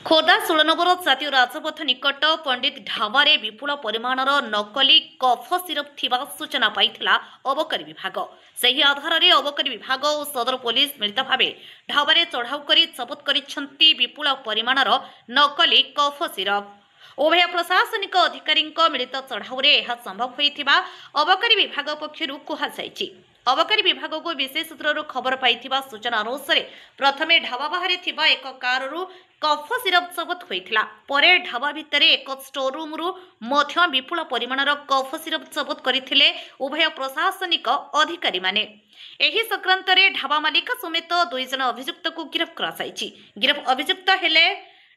Khordha 16 number जातीय राजपथ निकट पंडित ढाबारे विपुल परिमाणर नकली कफ सिरप थिबा सूचना पाइथिला अबकारी विभाग। सही आधार में अबकारी विभाग और सदर पुलिस मिलित भावे ढाबारे चढ़ाऊ करी जबत करिसेंती विपुल परिमाणर नकली कफ सिरप। उभय प्रशासनिक अधिकारी मिलित चढ़ाऊ यह संभव होइथिबा अबकारी विभाग पक्षरु कुहाଯାଇଛି। अबकारी विभाग को विशेष सूत्रु खबर पाइथिबा सूचना अनुसार प्रथमे ढाबा बाहर थिबा एक कारु कफ सिरप जबत होइथिला। परे ढाबा भितर एक स्टोर रूम रु मध्य विपुल परिमाणर कफ सिरप जबत करथिले उभय प्रशासनिक अधिकारी माने। एही संक्रांत रे ढाबा मालिक समेत 2 जन अभियुक्त को गिरफ्त करासाइछि। गिरफ्त अभियुक्त हेले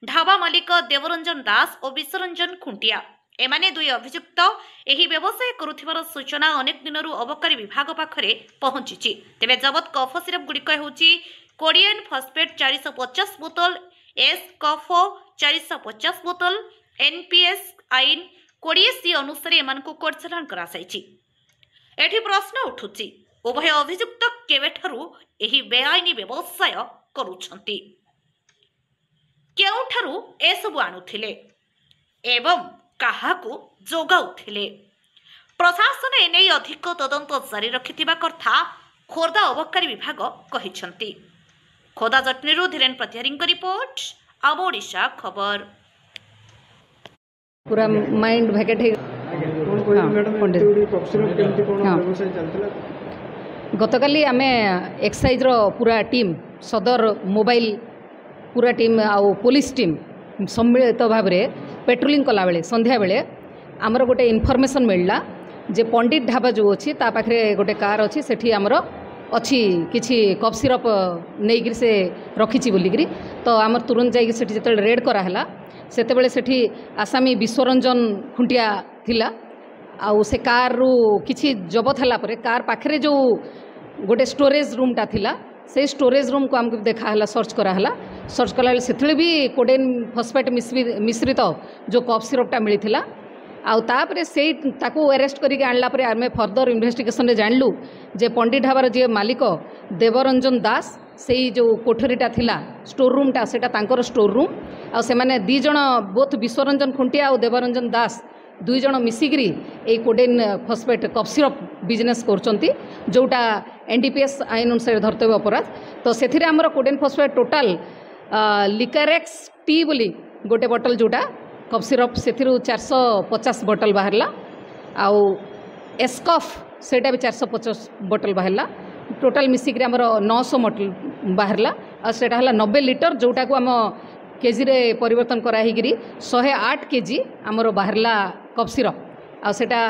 ढाबा मालिक देवरंजन दास और विश्वरंजन खुंटिया। एमाने 2 अभियुक्त एही व्यवसाय करुथिबार सूचना अनेक दिनरु अबकारी विभाग पाखरे पहुंचिछि। तेबे जबत कफ सिरप गुड़िक होउछि कोरियन फॉस्फेट 450 बोतल, एस कफो 450 बोतल, एनपीएस आईन 20C अनुसार एमानकु कोर्ट चालान करासाइछि। एठी प्रश्न उठुछि उभय अभियुक्त केवेठारु एही बेआईनी व्यवसाय करुछंती, केउठारु एसबु आणुथिले एवं काहाकु जोगाउथिले। प्रशासन एने अधिक तदंत जारी रखिथिबा कथा खोर्धा अबकारी विभाग कहिसंती। खोर्धा जटनीरु धीरेन प्रतिहारी रिपोर्ट, आम ओडिशा खबर। पूरा माइंड भैकेट है। गतकाली आम एक्साइज पूरा टीम सदर मोबाइल पूरा टीम आउ पुलिस टीम सम्मिलित भाव में पेट्रोलिंग कला बेले संध्या बेले आमर गोटे इनफॉरमेशन मिलला जे पंडित ढाबा जो अच्छी ता पाखरे गोटे कार अच्छी सेठी आमर अच्छी किछि कफ सिरप नहीं से रखी बोलिकी तो आमर तुरंत जाइए सेठी जते रेड कराला सेतेबेले सेठी आसामी विश्वरंजन खुंटिया थिला आउ से कार रु किछि जबत हला परे कार पाखरे जो गोटे स्टोरेज रूमटा थिला से स्टोरेज रूम को आमको देखा सर्च कराला। सर्च कला से भी कोडेन फॉस्फेट मिश्रित जो कफ सिरपटा मिलता आउ तापरे से ताकू अरेस्ट करके आणला परे आमे फर्दर इन्वेस्टिगेशन रे जानलु जे पंडित ढाबार जे मालिक देवरंजन दास से जो कोठरीटा थिला स्टोर रूमटा सेटा तांकर स्टोर रूम आ से माने 2 जण बोथ विश्वरंजन खुंटिया और देवरंजन दास 2 जण मिसिकरी ए codeine phosphate cough syrup business करचंती जोटा एनडीपीएस आईन अनुसार धर्तव्य अपराध। तो से आमर कोडेन फॉस्फेट टोटाल लिकारेक्स टी बोली गोटे बोतल जोटा कफ सिरप से 450 बोतल बाहरला आउ एस्कफ सेटा भी 450 बोतल बाहरला टोटाल मिसिक आमर 900 बोतल बाहरला आ सेटा हला 90 लीटर जोटा को आम केजी रे परिवर्तन कराही 108 केजी आमर बाहरला कफ सिरप आ सेटा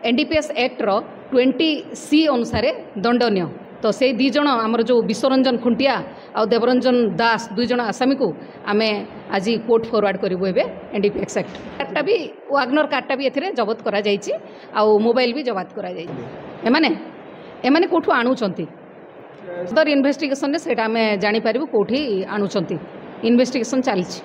एनडीपीएस एक्ट रो 20C अनुसार दंडनीय। तो से 2 जण आमर जो विश्वरंजन खुंटिया और देवरंजन दास 2 जण आसामी को आमे आज कोर्ट फॉरवर्ड करिवो एबे एनडीपीएस एक्ट कार्टा भी वागनर कार्टा भी एथिरे जबत करा जायछि आउ मोबाइल भी जबत करा जायछि। एमाने कोठु आणुचंती सदर इन्वेस्टिगेशन रे सेटा आमे जानि पारिबो कोठी आणुचंती। इन्वेस्टिगेशन चलछि।